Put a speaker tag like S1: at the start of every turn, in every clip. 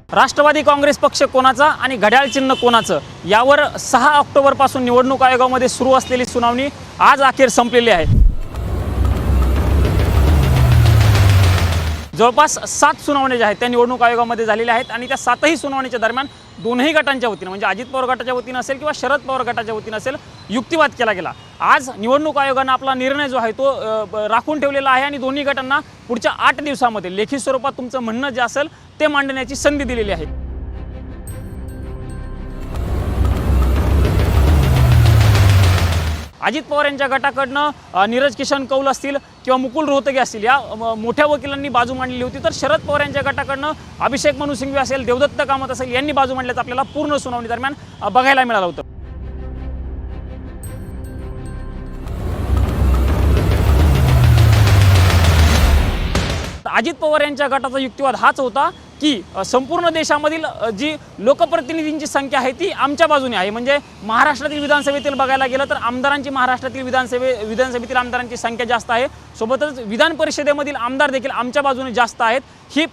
S1: राष्ट्रवादी काँग्रेस पक्ष कोणाचा आणि घड्याळ चिन्ह कोणाचं यावर 6 ऑक्टोबरपासून निवडणूक आयोगामध्ये सुरू असलेली सुनावणी आज अखेर संपलेली आहे। जवळपास 7 सुनावण्या ज्या आहेत त्या निवडणूक आयोगामध्ये झालेल्या आहेत आणि त्या 7ही सुनावणीच्या दरम्यान दोन्ही गटांच्या वतीने म्हणजे अजित पवार गटाच्या वतीने असेल किंवा शरद पवार गटाच्या वतीने असेल युक्तिवाद केला गेला। आज निवडणूक आयोगाने आपला निर्णय जो आहे तो राखून ठेवलेला आहे आणि दोन्ही गटांना पुढच्या 8 दिवसांमध्ये लेखी स्वरूपात तुमचं म्हणणं जे असेल ते मांडण्याची संधी दिलेली आहे। अजित पवार यांच्या गटाकडनं नीरज किशन कौल असतील किंवा मुकुल रोहतगी असतील या मोठ्या वकिलांनी बाजू मांडली होती, तर शरद पवार यांच्या गटाकडनं अभिषेक मनु सिंघवी असेल, देवदत्त कामत असेल यांनी बाजू मांडल्याचं आपल्याला पूर्ण सुनावणी दरम्यान बघायला मिळालं होतं। अजित पवार यांच्या गटाचा युक्तिवाद हाच होता की संपूर्ण देशामधील जी लोकप्रतिनिधींची संख्या आहे ती आमच्या बाजूने आहे। म्हणजे महाराष्ट्रातील विधानसभेतील बघायला गेलं तर आमदारांची महाराष्ट्रातील विधानसभेतील आमदारांची संख्या जास्त आहे, सोबतच विधान परिषदेमधील आमदार देखील आमच्या बाजूने जास्त आहेत।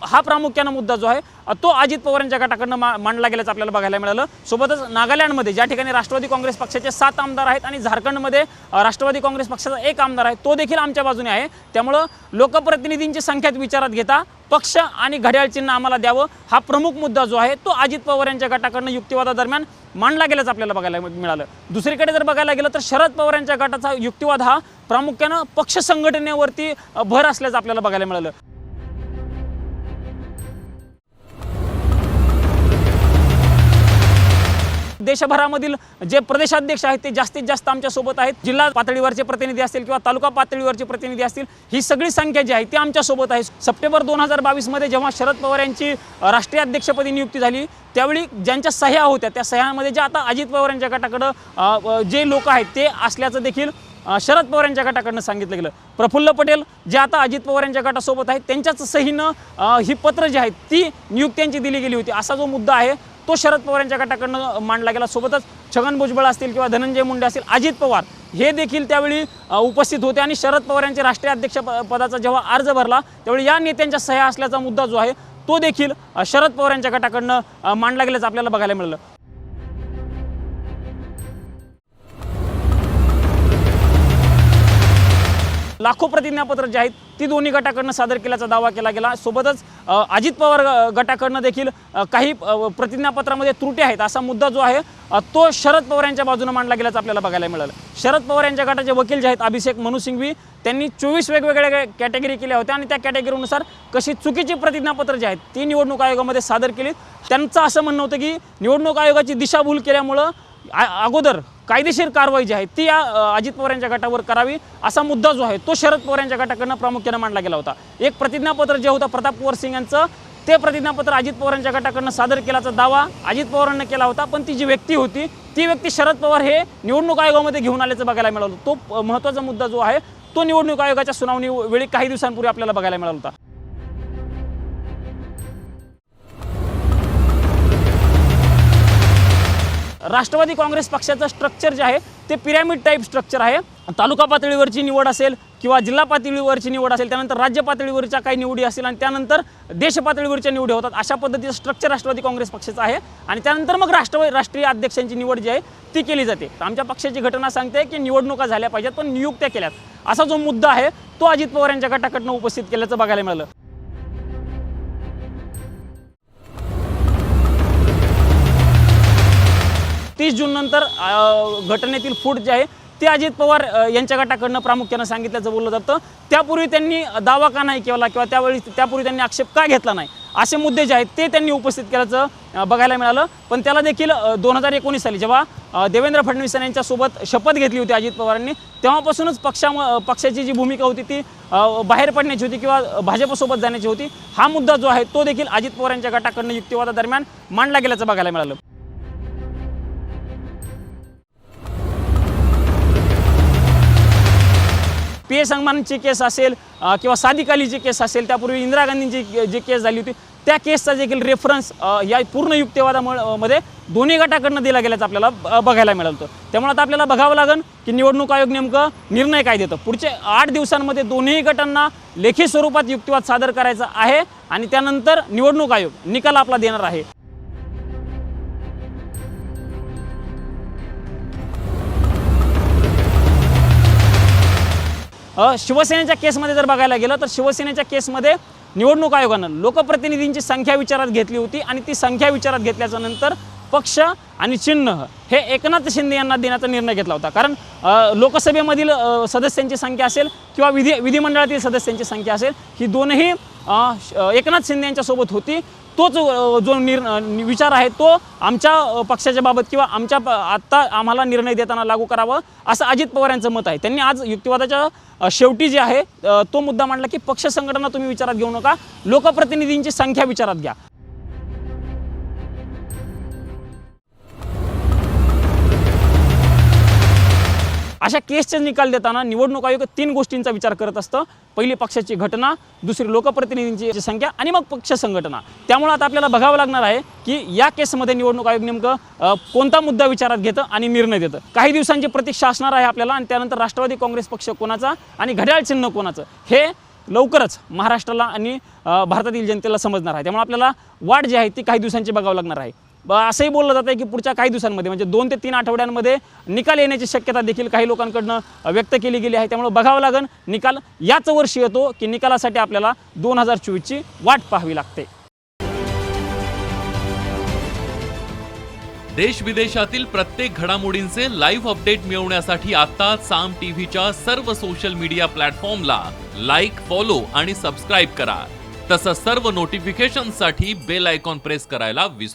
S1: हा प्रामुख्याने मुद्दा जो आहे तो अजित पवार यांच्या गटाकडनं मांडला गेल्याचं आपल्याला बघायला मिळालं। सोबतच नागालँडमध्ये ज्या ठिकाणी राष्ट्रवादी काँग्रेस पक्षाचे 7 आमदार आहेत आणि झारखंडमध्ये राष्ट्रवादी काँग्रेस पक्षाचा 1 आमदार आहे, तो देखील आमच्या बाजूने आहे। त्यामुळं लोकप्रतिनिधींची संख्यात विचारात घेता पक्ष आणि घड्याळ चिन्ह आम्हाला द्यावं हा प्रमुख मुद्दा जो आहे तो अजित पवार यांच्या गटाकडनं युक्तिवादादरम्यान मांडला गेल्याचं आपल्याला बघायला मिळालं। दुसरीकडे जर बघायला गेलं तर शरद पवार यांच्या गटाचा युक्तिवाद हा प्रामुख्याने पक्ष संघटनेवरती भर असल्याचं आपल्याला बघायला मिळालं। देशभरामधील जे प्रदेशाध्यक्ष आहेत ते जास्तीत जास्त आमच्या सोबत आहेत। जिल्हा पातळीवरचे प्रतिनिधी असतील किंवा तालुका पातळीवरचे प्रतिनिधी असतील, ही सगळी संख्या जी आहे ती आमच्या सोबत आहे। सप्टेंबर 2022 मध्ये जेव्हा शरद पवार यांची राष्ट्रीय अध्यक्षपदी नियुक्ती झाली त्यावेळी ज्यांच्या सह्या होत्या त्या सह्यांमध्ये जे आता अजित पवार यांच्या गटाकडे जे लोक आहेत ते असल्याचं देखील शरद पवार यांच्या गटाकडनं सांगितलं गेलं। प्रफुल्ल पटेल जे आता अजित पवार यांच्या गटासोबत आहेत त्यांच्याच सहीनं ही पत्र जी आहेत ती नियुक्त्यांची दिली गेली होती असा जो मुद्दा आहे तो शरद पवार यांच्या गटाकडनं मांडला गेला। सोबतच छगन भुजबळ असतील किंवा धनंजय मुंडे असतील, अजित पवार हे देखील त्यावेळी उपस्थित होते आणि शरद पवार यांचे राष्ट्रीय अध्यक्ष पदाचा जेव्हा अर्ज भरला त्यावेळी या नेत्यांच्या सह्या असल्याचा मुद्दा जो आहे तो देखील शरद पवार यांच्या गटाकडनं मांडला गेल्याचं आपल्याला बघायला मिळालं। लाखो प्रतिज्ञापत्र जे आहेत ती दोन्ही गटाकडनं सादर केल्याचा दावा केला गेला। सोबतच अजित पवार गटाकडनं देखील काही प्रतिज्ञापत्रामध्ये त्रुटी आहेत असा मुद्दा जो आहे तो शरद पवार यांच्या बाजूने मांडला गेल्याचं आपल्याला बघायला मिळालं। शरद पवार यांच्या गटाचे वकील जे आहेत अभिषेक मनु सिंघवी त्यांनी 24 वेगवेगळ्या कॅटेगरी केल्या होत्या आणि त्या कॅटेगरीनुसार कशी चुकीची प्रतिज्ञापत्र जी आहेत ती निवडणूक आयोगामध्ये सादर केली। त्यांचं असं म्हणणं होतं की निवडणूक आयोगाची दिशाभूल केल्यामुळं अगोदर कायदेशीर कारवाई जी आहे ती अजित पवार यांच्या गटावर करावी असा मुद्दा जो आहे तो शरद पवार यांच्या गटाकडनं प्रामुख्याने मांडला गेला होता। एक प्रतिज्ञापत्र जे होतं प्रताप कुंवर सिंग यांचं ते प्रतिज्ञापत्र अजित पवार यांच्या गटाकडनं सादर केल्याचा दावा अजित पवारांनी केला होता, पण ती जी व्यक्ती होती ती व्यक्ती शरद पवार हे निवडणूक आयोगामध्ये घेऊन आल्याचं बघायला मिळालं। तो महत्त्वाचा मुद्दा जो आहे तो निवडणूक आयोगाच्या सुनावणी वेळी काही दिवसांपूर्वी आपल्याला बघायला मिळाला होता। राष्ट्रवादी काँग्रेस पक्षाचं स्ट्रक्चर जे आहे ते पिरॅमिड टाईप स्ट्रक्चर आहे। तालुका पातळीवरची निवड असेल किंवा जिल्हा पातळीवरची निवड असेल, त्यानंतर राज्य पातळीवरच्या काही निवडी असतील आणि त्यानंतर देश पातळीवरच्या निवडी होतात, अशा पद्धतीचं स्ट्रक्चर राष्ट्रवादी काँग्रेस पक्षाचं आहे। आणि त्यानंतर मग राष्ट्रीय अध्यक्षांची निवड जी आहे ती केली जाते। आमच्या पक्षाची घटना सांगते की निवडणुका झाल्या पाहिजेत पण नियुक्त्या केल्यात असा जो मुद्दा आहे तो अजित पवार यांच्या गटाकडनं उपस्थित केल्याचं बघायला मिळालं। 30 जून नंतर घटनेतील फूट जे आहे ते अजित पवार यांच्या गटाकडनं प्रामुख्यानं सांगितल्याचं बोललं जातं। त्यापूर्वी त्यांनी दावा का नाही केला किंवा त्यापूर्वी त्यांनी आक्षेप का घेतला नाही असे मुद्दे जे आहेत ते त्यांनी उपस्थित केल्याचं बघायला मिळालं। पण त्याला देखील 2019 साली जेव्हा देवेंद्र फडणवीस यांच्यासोबत शपथ घेतली होती अजित पवारांनी तेव्हापासूनच पक्षाची जी भूमिका होती ती बाहेर पडण्याची होती किंवा भाजपसोबत जाण्याची होती। हा मुद्दा जो आहे तो देखील अजित पवार यांच्या गटाकडनं युक्तिवादादरम्यान मांडला गेल्याचं बघायला मिळालं। पी ए संगमांची केस असेल किंवा सादिक अलीची केस असेल, त्यापूर्वी इंदिरा गांधींची जी केस झाली होती त्या केसचा देखील रेफरन्स या पूर्ण युक्तिवादामध्ये दोन्ही गटाकडनं दिला गेल्याचं आपल्याला बघायला मिळतं. त्यामुळे आता आपल्याला बघावं लागेल की निवडणूक आयोग नेमकं निर्णय काय देतं. पुढचे 8 दिवसांमध्ये दोन्ही गटांना लेखी स्वरूपात युक्तिवाद सादर करायचा आहे आणि त्यानंतर निवडणूक आयोग निकाल आपला देणार आहे. शिवसेनेच्या केसमध्ये जर बघायला गेलं तर शिवसेनेच्या केसमध्ये निवडणूक आयोगानं लोकप्रतिनिधींची संख्या विचारात घेतली होती आणि ती संख्या विचारात घेतल्याच्या नंतर पक्ष आणि चिन्ह हे एकनाथ शिंदे यांना देण्याचा निर्णय घेतला होता. कारण लोकसभेमधील सदस्यांची संख्या असेल किंवा विधिमंडळातील सदस्यांची संख्या असेल ही दोनही एकनाथ शिंदे यांच्यासोबत होती. तोच जो विचार आहे तो आमच्या पक्षाच्या बाबत किंवा आत्ता आम्हाला निर्णय देताना लागू करावं असं अजित पवार यांचं मत आहे. त्यांनी आज युक्तिवादाच्या शेवटी जे आहे तो मुद्दा मांडला की पक्ष संघटना तुम्ही विचारात घेऊ नका, लोकप्रतिनिधींची संख्या विचारात घ्या. अशा केसचे निकाल देताना निवडणूक आयोग 3 गोष्टींचा विचार करत असतं. पहिली पक्षाची घटना, दुसरी लोकप्रतिनिधींची संख्या आणि मग पक्ष संघटना. त्यामुळे आता आपल्याला बघावं लागणार आहे की या केसमध्ये निवडणूक आयोग नेमकं कोणता मुद्दा विचारात घेतं आणि निर्णय देतं. काही दिवसांची प्रतीक्षा असणार आहे आपल्याला आणि त्यानंतर राष्ट्रवादी काँग्रेस पक्ष कोणाचा आणि घड्याळ चिन्ह कोणाचं हे लवकरच महाराष्ट्राला आणि भारतातील जनतेला समजणार आहे. त्यामुळे आपल्याला वाट जी आहे ती काही दिवसांची बघावं लागणार आहे. असंही बोललं जातं आहे की पुढच्या काही दिवसांमध्ये म्हणजे 2 ते 3 आठवड्यांमध्ये निकाल येण्याची शक्यता देखील काही लोकांकडनं व्यक्त केली गेली आहे. त्यामुळे बघावं लागेल निकाल याच वर्षी येतो की निकालासाठी आपल्याला 2024ची वाट पाहावी लागते.
S2: देश विदेशातील प्रत्येक घडामोडींचे लाईव्ह अपडेट मिळवण्यासाठी आता साम टीव्हीच्या सर्व सोशल मीडिया प्लॅटफॉर्मला लाईक, फॉलो आणि सबस्क्राईब करा. तसंच सर्व नोटिफिकेशनसाठी बेल आयकॉन प्रेस करायला विसरू